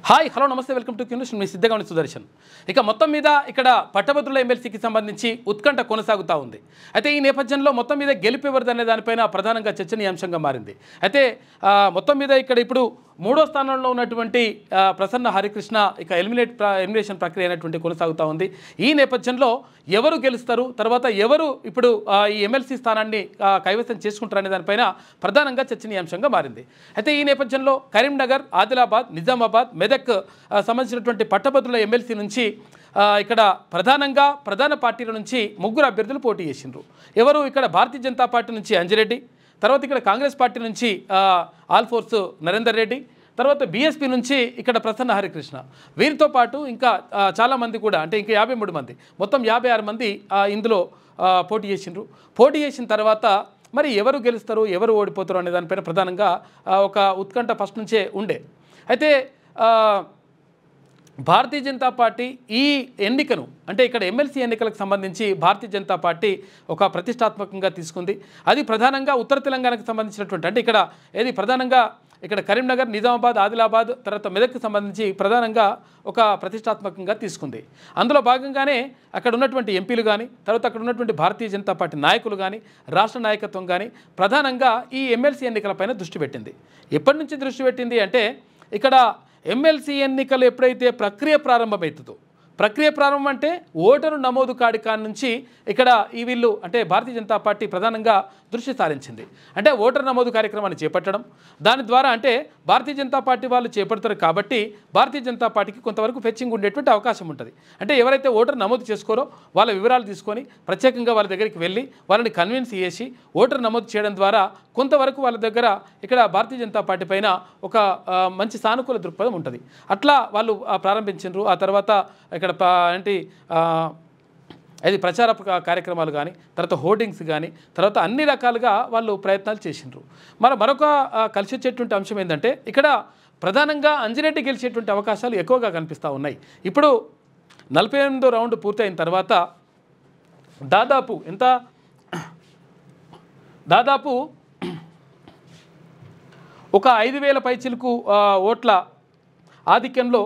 Hi hello నమస్తే welcome to Q News మీ సిద్ధగాని సుదర్శన్. ఇక మొత్తం మీద ఇక్కడ పట్టభద్రుల ఎమ్మెల్సీకి సంబంధించి ఉత్కంఠ కొనసాగుతూ ఉంది. అయితే ఈ నేపథ్యంలో మొత్తం మీద గెలుపు ఎవరిదనే దానిపైన ప్రధానంగా చర్చనీయాంశంగా మారింది. అయితే మొత్తం మీద ఇక్కడ ఇప్పుడు మూడో స్థానంలో ఉన్నటువంటి ప్రసన్న హరికృష్ణ ఇక ఎలిమినేషన్ ప్రక్రియ అనేటువంటి కొనసాగుతూ ఉంది. ఈ నేపథ్యంలో ఎవరు గెలుస్తారు, తర్వాత ఎవరు ఇప్పుడు ఈ ఎమ్మెల్సీ స్థానాన్ని కైవసం చేసుకుంటారనే దానిపైన ప్రధానంగా చర్చనీయాంశంగా మారింది. అయితే ఈ నేపథ్యంలో కరీంనగర్, ఆదిలాబాద్, నిజామాబాద్, మెదక్ సంబంధించినటువంటి పట్టభద్రుల ఎమ్మెల్సీ నుంచి ఇక్కడ ప్రధాన పార్టీల నుంచి ముగ్గురు అభ్యర్థులు పోటీ చేసిండ్రు. ఎవరు ఇక్కడ భారతీయ జనతా పార్టీ నుంచి అంజిరెడ్డి, తర్వాత ఇక్కడ కాంగ్రెస్ పార్టీ నుంచి ఆల్ఫోర్స్ నరేందర్ రెడ్డి, తర్వాత బీఎస్పీ నుంచి ఇక్కడ ప్రసన్న హరికృష్ణ. వీరితో పాటు ఇంకా చాలామంది కూడా అంటే ఇంకా 53 మంది, మొత్తం 56 మంది ఇందులో పోటీ చేసిండ్రు. పోటీ చేసిన తర్వాత మరి ఎవరు గెలుస్తారు, ఎవరు ఓడిపోతారు అనే దానిపైన ప్రధానంగా ఒక ఉత్కంఠ ఫస్ట్ నుంచే ఉండే. అయితే భారతీయ జనతా పార్టీ ఈ ఎన్నికను అంటే ఇక్కడ ఎమ్మెల్సీ ఎన్నికలకు సంబంధించి భారతీయ జనతా పార్టీ ఒక ప్రతిష్టాత్మకంగా తీసుకుంది. అది ప్రధానంగా ఉత్తర తెలంగాణకు సంబంధించినటువంటి అంటే ఇక్కడ ప్రధానంగా ఇక్కడ కరీంనగర్, నిజామాబాద్, ఆదిలాబాద్, తర్వాత మెదక్కి సంబంధించి ప్రధానంగా ఒక ప్రతిష్టాత్మకంగా తీసుకుంది. అందులో భాగంగానే అక్కడ ఉన్నటువంటి ఎంపీలు కానీ, తర్వాత అక్కడ ఉన్నటువంటి భారతీయ జనతా పార్టీ నాయకులు కానీ, రాష్ట్ర నాయకత్వం కానీ ప్రధానంగా ఈ ఎమ్మెల్సీ ఎన్నికలపైన దృష్టి పెట్టింది. ఎప్పటి నుంచి దృష్టి పెట్టింది అంటే ఇక్కడ ఎమ్మెల్సీ ఎన్నికలు ఎప్పుడైతే ప్రక్రియ ప్రారంభమవుతుందో, ప్రక్రియ ప్రారంభం అంటే ఓటరు నమోదు కాడి నుంచి ఇక్కడ వీళ్ళు అంటే భారతీయ జనతా పార్టీ ప్రధానంగా దృష్టి సారించింది. అంటే ఓటర్ నమోదు కార్యక్రమాన్ని చేపట్టడం, దాని ద్వారా అంటే భారతీయ జనతా పార్టీ వాళ్ళు చేపడతారు కాబట్టి భారతీయ జనతా పార్టీకి కొంతవరకు ఫెచ్చింగ్ ఉండేటువంటి అవకాశం ఉంటుంది. అంటే ఎవరైతే ఓటర్ నమోదు చేసుకోరో వాళ్ళ వివరాలు తీసుకొని ప్రత్యేకంగా వాళ్ళ దగ్గరికి వెళ్ళి వాళ్ళని కన్విన్స్ చేసి ఓటర్ నమోదు చేయడం ద్వారా కొంతవరకు వాళ్ళ దగ్గర ఇక్కడ భారతీయ జనతా పార్టీ పైన ఒక మంచి సానుకూల దృక్పథం ఉంటుంది. అట్లా వాళ్ళు ప్రారంభించారు. ఆ తర్వాత ఇక్కడ అది ప్రచార కార్యక్రమాలు కానీ, తర్వాత హోర్డింగ్స్ కానీ, తర్వాత అన్ని రకాలుగా వాళ్ళు ప్రయత్నాలు చేసిండ్రు. మరొక కలిసి వచ్చేటువంటి అంశం ఏంటంటే ఇక్కడ ప్రధానంగా అంజిరెడ్డి గెలిచేటువంటి అవకాశాలు ఎక్కువగా కనిపిస్తూ ఉన్నాయి. ఇప్పుడు 48వ రౌండ్ పూర్తయిన తర్వాత దాదాపు ఒక 5,000 పైచిలకు ఓట్ల ఆధిక్యంలో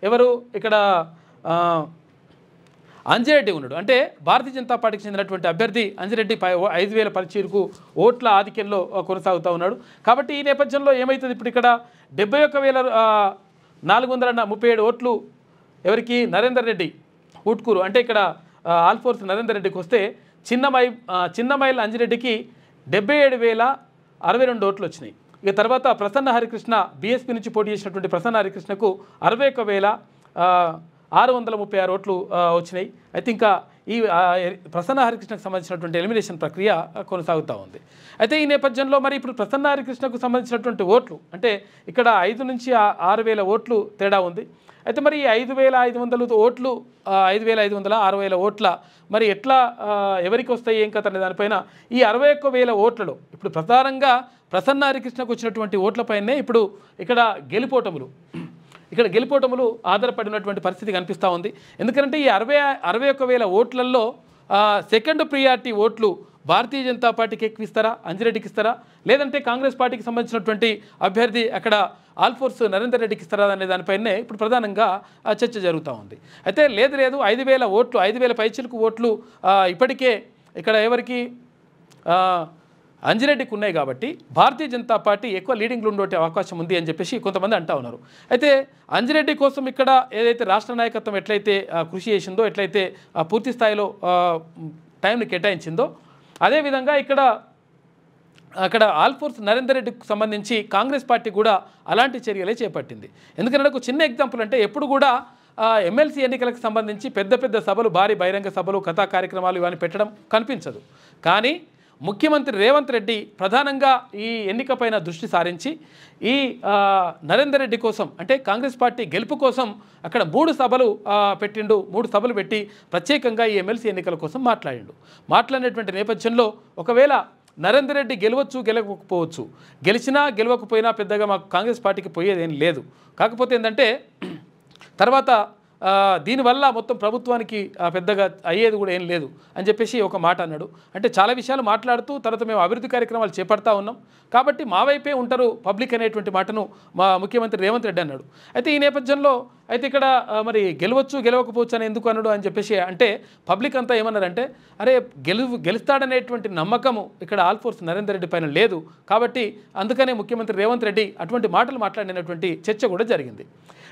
ఎవరు ఇక్కడ అంజిరెడ్డి ఉన్నాడు. అంటే భారతీయ జనతా పార్టీకి చెందినటువంటి అభ్యర్థి అంజిరెడ్డి 5,000 పైచిలకు ఓట్ల ఆధిక్యంలో కొనసాగుతూ ఉన్నాడు. కాబట్టి ఈ నేపథ్యంలో ఏమవుతుంది, ఇప్పుడు ఇక్కడ 71,437 ఓట్లు ఎవరికి నరేందర్ రెడ్డి ఊట్కూరు అంటే ఇక్కడ ఆల్ఫోర్స్ నరేందర్ రెడ్డికి వస్తే చిన్నమైల్ అంజిరెడ్డికి 77,062 ఓట్లు వచ్చినాయి. ఇక తర్వాత ప్రసన్న హరికృష్ణ బీఎస్పీ నుంచి పోటీ చేసినటువంటి ప్రసన్న హరికృష్ణకు 61,636 ఓట్లు వచ్చినాయి. అయితే ఇంకా ఈ ప్రసన్న హరికృష్ణకు సంబంధించినటువంటి ఎలిమినేషన్ ప్రక్రియ కొనసాగుతూ ఉంది. అయితే ఈ నేపథ్యంలో మరి ఇప్పుడు ప్రసన్న హరికృష్ణకు సంబంధించినటువంటి ఓట్లు అంటే ఇక్కడ 5 నుంచి 6,000 ఓట్లు తేడా ఉంది. అయితే మరి 5,500 ఓట్లు 5,500 6,000 ఓట్ల మరి ఎట్లా ఎవరికి వస్తాయి ఏం కథ అనే దానిపైన ఈ 61,000 ఓట్లలో ఇప్పుడు ప్రధానంగా ప్రసన్న హరికృష్ణకు వచ్చినటువంటి ఓట్లపైనే ఇప్పుడు ఇక్కడ గెలుపోటములు ఆధారపడినటువంటి పరిస్థితి కనిపిస్తూ ఉంది. ఎందుకంటే ఈ 61,000 ఓట్లలో సెకండ్ ప్రియారిటీ ఓట్లు భారతీయ జనతా పార్టీకి ఎక్కువిస్తారా, అంజిరెడ్డికి ఇస్తారా, లేదంటే కాంగ్రెస్ పార్టీకి సంబంధించినటువంటి అభ్యర్థి అక్కడ ఆల్ఫోర్స్ నరేందర్ రెడ్డికి ఇస్తారా అనే దానిపైనే ఇప్పుడు ప్రధానంగా చర్చ జరుగుతూ ఉంది. అయితే లేదు 5,000 ఓట్లు 5,000 పైచిలకు ఓట్లు ఇప్పటికే ఇక్కడ ఎవరికి అంజిరెడ్డికి ఉన్నాయి కాబట్టి భారతీయ జనతా పార్టీ ఎక్కువ లీడింగ్లో ఉండే అవకాశం ఉంది అని చెప్పేసి కొంతమంది అంటూ ఉన్నారు. అయితే అంజిరెడ్డి కోసం ఇక్కడ ఏదైతే రాష్ట్ర నాయకత్వం ఎట్లయితే కృషి చేసిందో, ఎట్లయితే పూర్తి స్థాయిలో టైంని కేటాయించిందో, అదేవిధంగా అక్కడ ఆల్ఫోర్స్ నరేందర్ రెడ్డికి సంబంధించి కాంగ్రెస్ పార్టీ కూడా అలాంటి చర్యలే చేపట్టింది. ఎందుకంటే ఒక చిన్న ఎగ్జాంపుల్ అంటే ఎప్పుడు కూడా ఎమ్మెల్సీ ఎన్నికలకు సంబంధించి పెద్ద సభలు, భారీ బహిరంగ సభలు, కథా కార్యక్రమాలు ఇవన్నీ పెట్టడం కనిపించదు. కానీ ముఖ్యమంత్రి రేవంత్ రెడ్డి ప్రధానంగా ఈ ఎన్నికపైన దృష్టి సారించి ఈ నరేందర్ రెడ్డి కోసం అంటే కాంగ్రెస్ పార్టీ గెలుపు కోసం అక్కడ 3 సభలు పెట్టిండు. 3 సభలు పెట్టి ప్రత్యేకంగా ఈ ఎమ్మెల్సీ ఎన్నికల కోసం మాట్లాడినటువంటి నేపథ్యంలో ఒకవేళ నరేందర్ రెడ్డి గెలవకపోవచ్చు, గెలిచినా గెలవకపోయినా పెద్దగా మాకు కాంగ్రెస్ పార్టీకి పోయేదేం లేదు. కాకపోతే ఏంటంటే తర్వాత దీనివల్ల మొత్తం ప్రభుత్వానికి పెద్దగా అయ్యేది కూడా ఏం లేదు అని చెప్పేసి ఒక మాట అన్నాడు. అంటే చాలా విషయాలు మాట్లాడుతూ తర్వాత మేము అభివృద్ధి కార్యక్రమాలు చేపడతా ఉన్నాం కాబట్టి మా వైపే ఉంటారు పబ్లిక్ అనేటువంటి మాటను మా ముఖ్యమంత్రి రేవంత్ రెడ్డి అన్నాడు. అయితే ఈ నేపథ్యంలో అయితే ఇక్కడ మరి గెలవచ్చు గెలవకపోవచ్చు అని ఎందుకు అన్నాడు అని చెప్పేసి అంటే పబ్లిక్ అంతా ఏమన్నారంటే అరే గెలుస్తాడనేటువంటి నమ్మకము ఇక్కడ ఆల్ఫోర్స్ నరేందర్ రెడ్డి పైన లేదు కాబట్టి అందుకనే ముఖ్యమంత్రి రేవంత్ రెడ్డి అటువంటి మాటలు మాట్లాడినటువంటి చర్చ కూడా జరిగింది.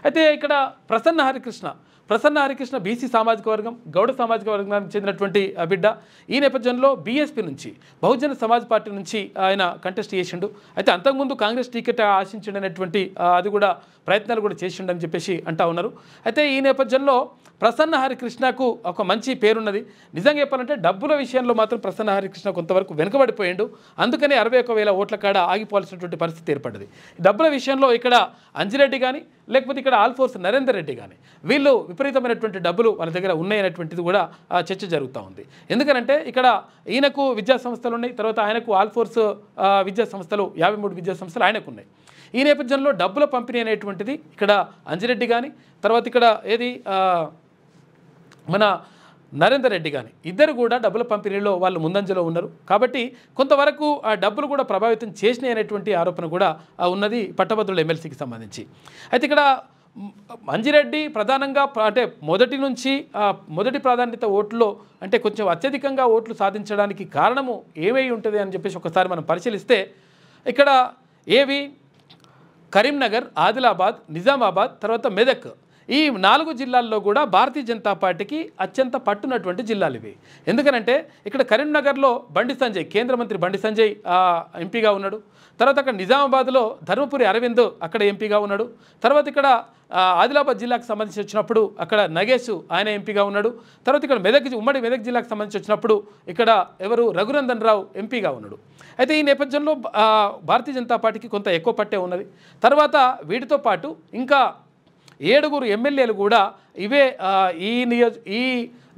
అయితే ఇక్కడ ప్రసన్న హరికృష్ణ బీసీ సామాజిక వర్గం గౌడ సామాజిక వర్గానికి చెందినటువంటి బిడ్డ. ఈ నేపథ్యంలో బీఎస్పీ నుంచి బహుజన సమాజ్ పార్టీ నుంచి ఆయన కంటెస్ట్ చేసిండు. అయితే అంతకుముందు కాంగ్రెస్ టికెట్ ఆశించిండనేటువంటి అది కూడా ప్రయత్నాలు కూడా చేసిండని చెప్పేసి అంటా ఉన్నారు. అయితే ఈ నేపథ్యంలో ప్రసన్న హరికృష్ణకు ఒక మంచి పేరున్నది. నిజంగా చెప్పాలంటే డబ్బుల విషయంలో మాత్రం ప్రసన్న హరికృష్ణ కొంతవరకు వెనుకబడిపోయిండు. అందుకని 61,000 ఓట్ల కాడ ఆగిపోవాల్సినటువంటి పరిస్థితి ఏర్పడ్డది. డబ్బుల విషయంలో ఇక్కడ అంజిరెడ్డి కానీ లేకపోతే ఇక్కడ ఆల్ఫోర్స్ నరేందర్ రెడ్డి కానీ వీళ్ళు విపరీతమైనటువంటి డబ్బులు వాళ్ళ దగ్గర ఉన్నాయనేటువంటిది కూడా చర్చ జరుగుతూ ఉంది. ఎందుకంటే ఇక్కడ ఈయనకు విద్యా సంస్థలు ఉన్నాయి, తర్వాత ఆయనకు ఆల్ఫోర్స్ విద్యా సంస్థలు 53 విద్యా సంస్థలు ఆయనకు ఉన్నాయి. ఈ నేపథ్యంలో డబ్బుల పంపిణీ అనేటువంటిది ఇక్కడ అంజిరెడ్డి కానీ తర్వాత ఇక్కడ మన నరేందర్ రెడ్డి కానీ ఇద్దరు కూడా డబ్బుల పంపిణీలో వాళ్ళు ముందంజలో ఉన్నారు. కాబట్టి కొంతవరకు ఆ డబ్బులు కూడా ప్రభావితం చేసినాయి అనేటువంటి ఆరోపణ కూడా ఉన్నది పట్టభద్రుల ఎమ్మెల్సీకి సంబంధించి. అయితే ఇక్కడ అంజిరెడ్డి ప్రధానంగా అంటే మొదటి ప్రాధాన్యత ఓట్లో అంటే కొంచెం అత్యధికంగా ఓట్లు సాధించడానికి కారణము ఏమై ఉంటుంది అని చెప్పేసి ఒకసారి మనం పరిశీలిస్తే ఇక్కడ కరీంనగర్, ఆదిలాబాద్, నిజామాబాద్, తర్వాత మెదక్ ఈ 4 జిల్లాల్లో కూడా భారతీయ జనతా పార్టీకి అత్యంత పట్టునటువంటి జిల్లాలు ఇవి. ఎందుకనంటే ఇక్కడ కరీంనగర్లో బండి సంజయ్ కేంద్ర మంత్రి బండి సంజయ్ ఎంపీగా ఉన్నాడు. తర్వాత అక్కడ నిజామాబాద్లో ధర్మపురి అరవింద్ అక్కడ ఎంపీగా ఉన్నాడు. తర్వాత ఇక్కడ ఆదిలాబాద్ జిల్లాకు సంబంధించి వచ్చినప్పుడు అక్కడ నగేష్ ఆయన ఎంపీగా ఉన్నాడు. తర్వాత ఇక్కడ ఉమ్మడి మెదక్ జిల్లాకు సంబంధించి వచ్చినప్పుడు ఇక్కడ రఘునందన్ రావు ఎంపీగా ఉన్నాడు. అయితే ఈ నేపథ్యంలో భారతీయ జనతా పార్టీకి కొంత ఎక్కువ పట్టే ఉన్నది. తర్వాత వీటితో పాటు ఇంకా 7 ఎమ్మెల్యేలు కూడా ఇవే ఈ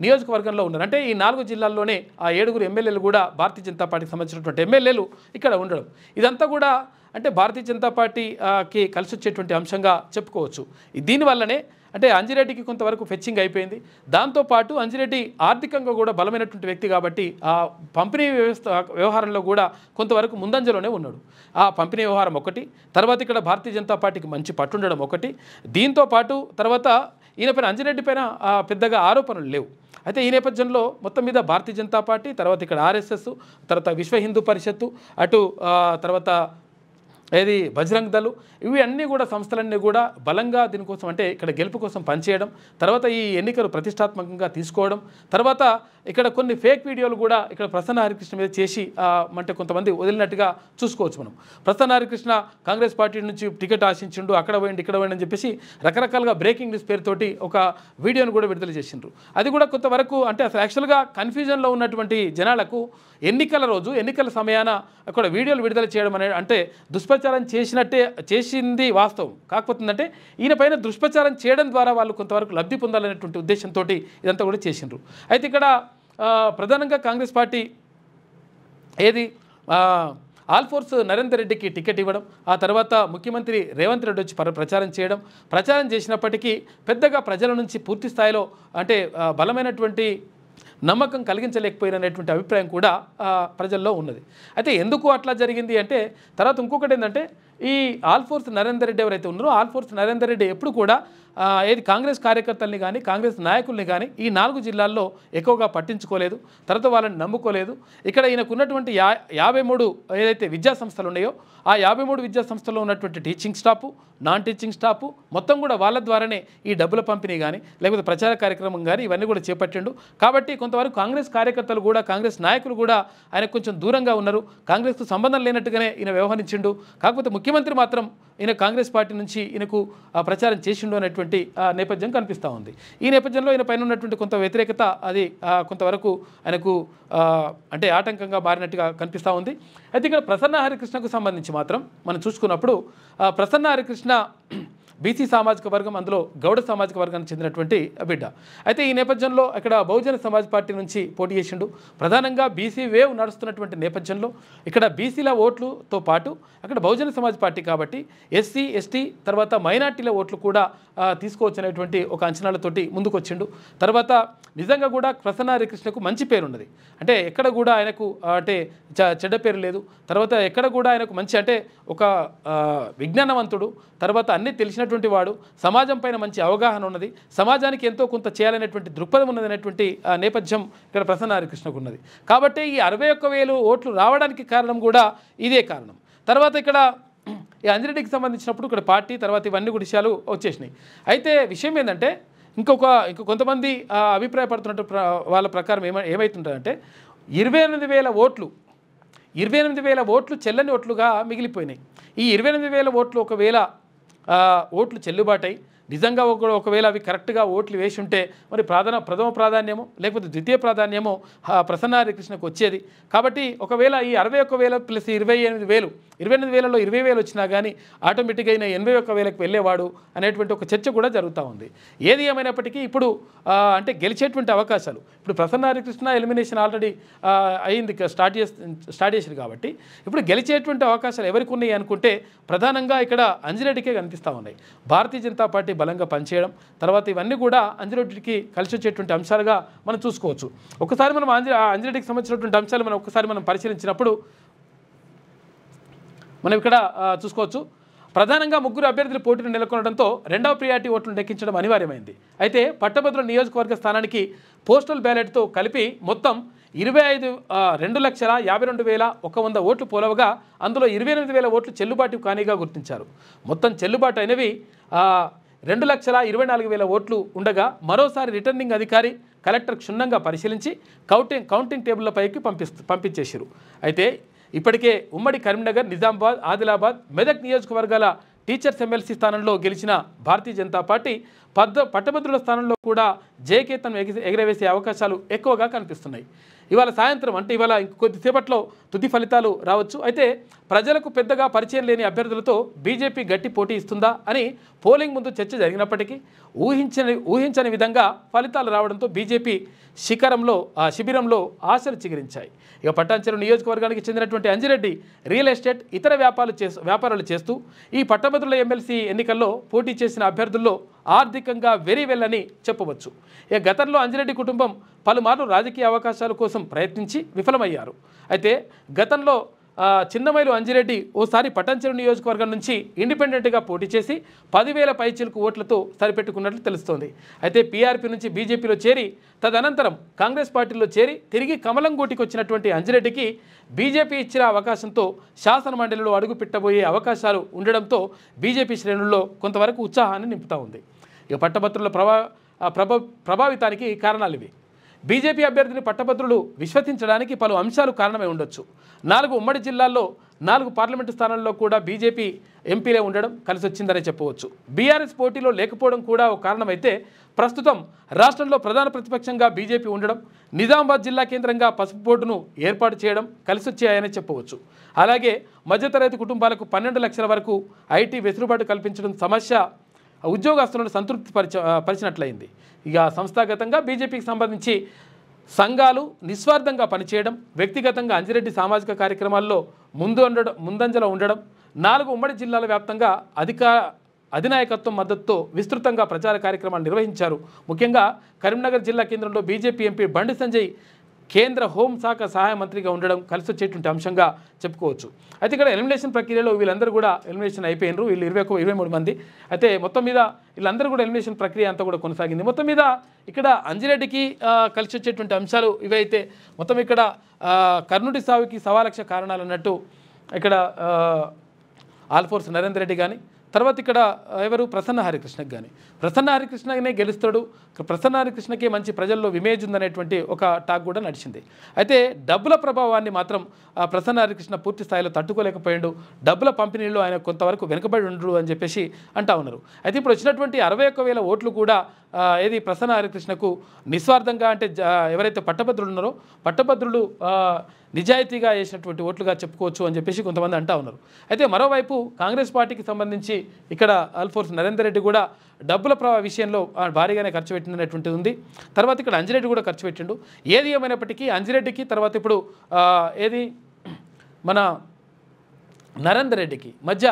నియోజకవర్గంలో ఉన్నారు. అంటే ఈ 4 జిల్లాల్లోనే ఆ 7 ఎమ్మెల్యేలు కూడా భారతీయ జనతా పార్టీకి సంబంధించినటువంటి ఎమ్మెల్యేలు ఇక్కడ ఉండడం ఇదంతా కూడా అంటే భారతీయ జనతా పార్టీకి కలిసి వచ్చేటువంటి అంశంగా చెప్పుకోవచ్చు. దీనివల్లనే అంటే అంజిరెడ్డికి కొంతవరకు ఫెచ్చింగ్ అయిపోయింది. దాంతోపాటు అంజిరెడ్డి ఆర్థికంగా కూడా బలమైనటువంటి వ్యక్తి కాబట్టి ఆ పంపిణీ వ్యవహారంలో కూడా కొంతవరకు ముందంజలోనే ఉన్నాడు. ఆ పంపిణీ వ్యవహారం ఒకటి, తర్వాత ఇక్కడ భారతీయ జనతా పార్టీకి మంచి పట్టుండడం ఒకటి, దీంతోపాటు తర్వాత ఈయనపైన అంజిరెడ్డి పైన పెద్దగా ఆరోపణలు లేవు. అయితే ఈ నేపథ్యంలో మొత్తం మీద భారతీయ జనతా పార్టీ తర్వాత ఇక్కడ ఆర్ఎస్ఎస్ తర్వాత విశ్వ హిందూ పరిషత్తు అటు తర్వాత బజరంగ్ దళ్ ఇవి అన్నీ కూడా సంస్థలన్నీ కూడా బలంగా దీనికోసం అంటే ఇక్కడ గెలుపు కోసం పనిచేయడం, తర్వాత ఈ ఎన్నికలు ప్రతిష్టాత్మకంగా తీసుకోవడం, తర్వాత ఇక్కడ కొన్ని ఫేక్ వీడియోలు కూడా ఇక్కడ ప్రసన్న హరికృష్ణ మీద చేసి అంటే కొంతమంది వదిలినట్టుగా చూసుకోవచ్చు మనం. ప్రసన్న హరికృష్ణ కాంగ్రెస్ పార్టీ నుంచి టికెట్ ఆశించిండు, అక్కడ పోయింది ఇక్కడ పోయింది అని చెప్పేసి రకరకాలుగా బ్రేకింగ్ న్యూస్ పేరుతోటి ఒక వీడియోను కూడా విడుదల చేసిండ్రు. అది కూడా కొంతవరకు అంటే అసలు యాక్చువల్గా కన్ఫ్యూజన్లో ఉన్నటువంటి జనాలకు ఎన్నికల రోజు ఎన్నికల సమయాన అక్కడ వీడియోలు విడుదల చేయడం అనేది అంటే దుష్ప్రచారం చేసింది వాస్తవం. కాకపోతే అంటే ఈయన పైన దుష్ప్రచారం చేయడం ద్వారా వాళ్ళు కొంతవరకు లబ్ధి పొందాలనేటువంటి ఉద్దేశంతో ఇదంతా కూడా చేసిండ్రు. అయితే ఇక్కడ ప్రధానంగా కాంగ్రెస్ పార్టీ ఆల్ఫోర్స్ నరేందర్ రెడ్డికి టికెట్ ఇవ్వడం, ఆ తర్వాత ముఖ్యమంత్రి రేవంత్ రెడ్డి వచ్చి ప్రచారం చేసినప్పటికీ పెద్దగా ప్రజల నుంచి పూర్తి స్థాయిలో అంటే బలమైనటువంటి నమ్మకం కలిగించలేకపోయినటువంటి అభిప్రాయం కూడా ప్రజల్లో ఉన్నది. అయితే ఎందుకు అట్లా జరిగింది అంటే తర్వాత ఇంకొకటి ఏంటంటే ఈ ఆల్ఫోర్స్ నరేందర్ రెడ్డి ఎవరైతే ఉన్నారో ఆల్ఫోర్స్ నరేందర్ రెడ్డి ఎప్పుడు కూడా కాంగ్రెస్ కార్యకర్తల్ని కానీ కాంగ్రెస్ నాయకుల్ని కానీ ఈ 4 జిల్లాల్లో ఎక్కువగా పట్టించుకోలేదు, తర్వాత వాళ్ళని నమ్ముకోలేదు. ఇక్కడ ఈయనకున్నటువంటి 53 ఏదైతే విద్యా సంస్థలు ఉన్నాయో ఆ 53 విద్యా సంస్థల్లో ఉన్నటువంటి teaching staff non teaching staff మొత్తం కూడా వాళ్ళ ద్వారానే ఈ డబ్బుల పంపిణీ కానీ లేకపోతే ప్రచార కార్యక్రమం కానీ ఇవన్నీ కూడా చేపట్టిండు. కాబట్టి కొంతవరకు కాంగ్రెస్ కార్యకర్తలు కూడా కాంగ్రెస్ నాయకులు కూడా ఆయనకు కొంచెం దూరంగా ఉన్నారు, కాంగ్రెస్కు సంబంధం లేనట్టుగానే ఈయన వ్యవహరించిండు. కాకపోతే ముఖ్యమంత్రి మాత్రం ఈయన కాంగ్రెస్ పార్టీ నుంచి ఈయనకు ప్రచారం చేసిండు అనేటువంటి నేపథ్యం కనిపిస్తూ ఉంది. ఈ నేపథ్యంలో ఈయన పైన ఉన్నటువంటి కొంత వ్యతిరేకత అది కొంతవరకు ఆయనకు అంటే ఆటంకంగా మారినట్టుగా కనిపిస్తూ ఉంది. అయితే ఇక్కడ ప్రసన్న హరికృష్ణకు సంబంధించి మాత్రం మనం చూసుకున్నప్పుడు ప్రసన్న హరికృష్ణ బీసీ సామాజిక వర్గం, అందులో గౌడ సామాజిక వర్గానికి చెందినటువంటి బిడ్డ. అయితే ఈ నేపథ్యంలో ఇక్కడ బహుజన సమాజ్ పార్టీ నుంచి పోటీ చేసిండు. ప్రధానంగా బీసీ వేవ్ నడుస్తున్నటువంటి నేపథ్యంలో ఇక్కడ బీసీల ఓట్లతో పాటు అక్కడ బహుజన సమాజ్ పార్టీ కాబట్టి ఎస్సీ, ఎస్టీ తర్వాత మైనార్టీల ఓట్లు కూడా తీసుకోవచ్చు అనేటువంటి ఒక అంచనాలతోటి ముందుకొచ్చిండు. తర్వాత నిజంగా కూడా ప్రసన్న హరికృష్ణకు మంచి పేరు ఉన్నది. అంటే ఎక్కడ కూడా ఆయనకు అంటే చెడ్డ పేరు లేదు. తర్వాత ఎక్కడ కూడా ఆయనకు మంచి అంటే ఒక విజ్ఞానవంతుడు, తర్వాత అన్నీ తెలిసినటువంటి వాడు, సమాజం పైన మంచి అవగాహన ఉన్నది, సమాజానికి ఎంతో కొంత చేయాలనేటువంటి దృక్పథం ఉన్నది అనేటువంటి నేపథ్యం ఇక్కడ ప్రసన్న హరికృష్ణకు ఉన్నది. కాబట్టి ఈ 61,000 ఓట్లు రావడానికి కారణం కూడా ఇదే కారణం. తర్వాత ఇక్కడ ఈ అంజిరెడ్డికి సంబంధించినప్పుడు ఇక్కడ పార్టీ తర్వాత ఇవన్నీ కూడా విషయాలు వచ్చేసినాయి. అయితే విషయం ఏంటంటే ఇంక కొంతమంది అభిప్రాయపడుతున్నట్టు వాళ్ళ ప్రకారం ఏమవుతుంటుందంటే 28,000 ఓట్లు చెల్లని ఓట్లుగా మిగిలిపోయినాయి. ఈ 28,000 ఓట్లు ఒకవేళ ఓట్లు చెల్లుబాటై నిజంగా ఒకవేళ అవి కరెక్ట్గా ఓట్లు వేసి ఉంటే మరి ప్రథమ ప్రాధాన్యమో లేకపోతే ద్వితీయ ప్రాధాన్యమో ప్రసన్న హరికృష్ణకు వచ్చేది. కాబట్టి ఒకవేళ ఈ 61,000 ప్లస్ 28,000 28,000లో 20,000 వచ్చినా కానీ ఆటోమేటిక్గా అయిన 81,000కి వెళ్ళేవాడు అనేటువంటి ఒక చర్చ కూడా జరుగుతూ ఉంది. ఏది ఏమైనప్పటికీ ఇప్పుడు అంటే గెలిచేటువంటి అవకాశాలు ఇప్పుడు ప్రసన్న హరికృష్ణ ఎలిమినేషన్ ఆల్రెడీ అయింది, స్టార్ట్ చేసింది. కాబట్టి ఇప్పుడు గెలిచేటువంటి అవకాశాలు ఎవరికి ఉన్నాయి అనుకుంటే ప్రధానంగా ఇక్కడ అంజిరెడ్డికే కనిపిస్తూ ఉన్నాయి. భారతీయ జనతా పార్టీ బలంగా పనిచేయడం, తర్వాత ఇవన్నీ కూడా అంజిరెడ్డికి కలిసి వచ్చేటువంటి అంశాలుగా మనం చూసుకోవచ్చు. ఒకసారి మనం అంజిరెడ్డికి సంబంధించినటువంటి అంశాలు మనం పరిశీలించినప్పుడు మనం ఇక్కడ చూసుకోవచ్చు. ప్రధానంగా ముగ్గురు అభ్యర్థులు పోటీని నెలకొనడంతో రెండవ ప్రియారిటీ ఓట్లను లెక్కించడం అనివార్యమైంది. అయితే పట్టభద్రుల నియోజకవర్గ స్థానానికి పోస్టల్ బ్యాలెట్తో కలిపి మొత్తం 2,52,100 ఓట్లు పోలవగా అందులో 28,000 ఓట్లు చెల్లుబాటు కానిగా గుర్తించారు. మొత్తం చెల్లుబాటు అయినవి 2,24,000 ఓట్లు ఉండగా మరోసారి రిటర్నింగ్ అధికారి కలెక్టర్ క్షుణ్ణంగా పరిశీలించి కౌంటింగ్ టేబుళ్లపైకి పంపించేశారు. అయితే ఇప్పటికే ఉమ్మడి కరీంనగర్, నిజామాబాద్, ఆదిలాబాద్, మెదక్ నియోజకవర్గాల టీచర్స్ ఎమ్మెల్సీ స్థానంలో గెలిచిన భారతీయ జనతా పార్టీ పట్టభద్రుల స్థానంలో కూడా జయకేతనం ఎగరవేసే అవకాశాలు ఎక్కువగా కనిపిస్తున్నాయి. ఇవాళ సాయంత్రం అంటే ఇవాళ కొద్దిసేపట్లో తుది ఫలితాలు రావచ్చు. అయితే ప్రజలకు పెద్దగా పరిచయం లేని అభ్యర్థులతో బీజేపీ గట్టి పోటీ ఇస్తుందా అని పోలింగ్ ముందు చర్చ జరిగినప్పటికీ ఊహించని విధంగా ఫలితాలు రావడంతో బీజేపీ శిబిరంలో ఆశలు చిగురించాయి. ఇక పట్టాంచెరు నియోజకవర్గానికి చెందినటువంటి అంజిరెడ్డి రియల్ ఎస్టేట్, ఇతర వ్యాపారాలు చేస్తూ ఈ పట్టభద్రుల ఎమ్మెల్సీ ఎన్నికల్లో పోటీ చేసిన అభ్యర్థుల్లో ఆర్థికంగా వెరీ వెల్ అని చెప్పవచ్చు. ఇక గతంలో అంజిరెడ్డి కుటుంబం పలుమార్లు రాజకీయ అవకాశాల కోసం ప్రయత్నించి విఫలమయ్యారు. అయితే గతంలో చిన్నమైలు అంజిరెడ్డి ఓసారి పటాన్చెరు నియోజకవర్గం నుంచి ఇండిపెండెంట్గా పోటీ చేసి 10,000 పైచిలుకు ఓట్లతో సరిపెట్టుకున్నట్లు తెలుస్తోంది. అయితే పీఆర్పీ నుంచి బీజేపీలో చేరి తదనంతరం కాంగ్రెస్ పార్టీలో చేరి తిరిగి కమలం గూటికి వచ్చినటువంటి అంజిరెడ్డికి బీజేపీ ఇచ్చిన అవకాశంతో శాసనమండలిలో అడుగు పెట్టబోయే అవకాశాలు ఉండడంతో బీజేపీ శ్రేణుల్లో కొంతవరకు ఉత్సాహాన్ని నింపుతూ ఉంది. ఇక పట్టభద్రుల ప్రభావితానికి కారణాలు ఇవి. బీజేపీ అభ్యర్థిని పట్టభద్రులు విశ్వసించడానికి పలు అంశాలు కారణమై ఉండొచ్చు. 4 ఉమ్మడి జిల్లాల్లో 4 పార్లమెంటు స్థానాల్లో కూడా బీజేపీ ఎంపీలే ఉండడం కలిసి వచ్చిందనే చెప్పవచ్చు. బీఆర్ఎస్ పోటీలో లేకపోవడం కూడా ఒక కారణమైతే ప్రస్తుతం రాష్ట్రంలో ప్రధాన ప్రతిపక్షంగా బీజేపీ ఉండడం, నిజామాబాద్ జిల్లా కేంద్రంగా పసుపు బోర్డును ఏర్పాటు చేయడం కలిసి వచ్చాయని చెప్పవచ్చు. అలాగే మధ్యతరగతి కుటుంబాలకు 12 లక్షల వరకు ఐటీ వెసులుబాటు కల్పించడం సమస్య ఉద్యోగస్తులను సంతృప్తి పరిచినట్లయింది. ఇక సంస్థాగతంగా బీజేపీకి సంబంధించి సంఘాలు నిస్వార్థంగా పనిచేయడం, వ్యక్తిగతంగా అంజిరెడ్డి సామాజిక కార్యక్రమాల్లో ముందంజలో ఉండడం, 4 ఉమ్మడి జిల్లాల వ్యాప్తంగా అధినాయకత్వం మద్దతుతో విస్తృతంగా ప్రచార కార్యక్రమాలు నిర్వహించారు. ముఖ్యంగా కరీంనగర్ జిల్లా కేంద్రంలో బీజేపీ ఎంపీ బండి సంజయ్ కేంద్ర హోంశాఖ సహాయ మంత్రిగా ఉండడం కలిసి వచ్చేటువంటి అంశంగా చెప్పుకోవచ్చు. అయితే ఇక్కడ ఎలిమినేషన్ ప్రక్రియలో వీళ్ళందరూ కూడా ఎలిమినేషన్ అయిపోయినారు. వీళ్ళు 23 మంది. అయితే మొత్తం మీద వీళ్ళందరూ కూడా ఎలిమినేషన్ ప్రక్రియ అంతా కూడా కొనసాగింది. మొత్తం మీద ఇక్కడ అంజిరెడ్డికి కలిసి వచ్చేటువంటి అంశాలు ఇవైతే మొత్తం ఇక్కడ కర్ణుడి సావుకి 1,00,000 కారణాలు అన్నట్టు ఇక్కడ ఆల్ఫోర్స్ నరేందర్ రెడ్డి కానీ తర్వాత ఇక్కడ ఎవరు ప్రసన్న హరికృష్ణకి కానీ ప్రసన్న హరికృష్ణనే గెలుస్తాడు, ప్రసన్న హరికృష్ణకే మంచి ప్రజల్లో ఇమేజ్ ఉందనేటువంటి ఒక టాక్ కూడా నడిచింది. అయితే డబ్బుల ప్రభావాన్ని మాత్రం ప్రసన్న హరికృష్ణ పూర్తి స్థాయిలో తట్టుకోలేకపోయాడు. డబ్బుల పంపిణీలో ఆయన కొంతవరకు వెనుకబడి ఉండరు అని చెప్పేసి అంటా ఉన్నారు. అయితే ఇప్పుడు వచ్చినటువంటి 61,000 ఓట్లు కూడా ఏది ప్రసన్న హరికృష్ణకు నిస్వార్థంగా అంటే ఎవరైతే పట్టభద్రులు ఉన్నారో పట్టభద్రులు నిజాయితీగా వేసినటువంటి ఓట్లుగా చెప్పుకోవచ్చు అని చెప్పేసి కొంతమంది అంటా ఉన్నారు. అయితే మరోవైపు కాంగ్రెస్ పార్టీకి సంబంధించి ఇక్కడ అల్ఫోర్స్ నరేందర్ రెడ్డి కూడా డబ్బుల ప్రవాహ విషయంలో భారీగానే ఖర్చు పెట్టినటువంటిది ఉంది. తర్వాత ఇక్కడ అంజిరెడ్డి కూడా ఖర్చు పెట్టిండు. ఏది ఏమైనప్పటికీ అంజిరెడ్డికి తర్వాత ఇప్పుడు ఏది మన నరేందర్ రెడ్డికి మధ్య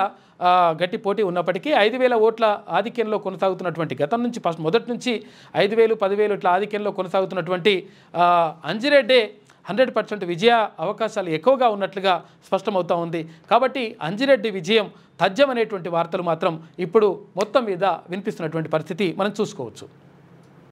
గట్టి పోటీ ఉన్నప్పటికీ 5,000 ఓట్ల ఆధిక్యంలో కొనసాగుతున్నటువంటి గతం నుంచి మొదటి నుంచి 5,000, 10,000 ఇట్లా ఆధిక్యంలో కొనసాగుతున్నటువంటి అంజిరెడ్డి 100% విజయ అవకాశాలు ఎక్కువగా ఉన్నట్లుగా స్పష్టమవుతూ ఉంది. కాబట్టి అంజిరెడ్డి విజయం తథ్యం అనేటువంటి వార్తలు మాత్రం ఇప్పుడు మొత్తం మీద వినిపిస్తున్నటువంటి పరిస్థితి మనం చూసుకోవచ్చు.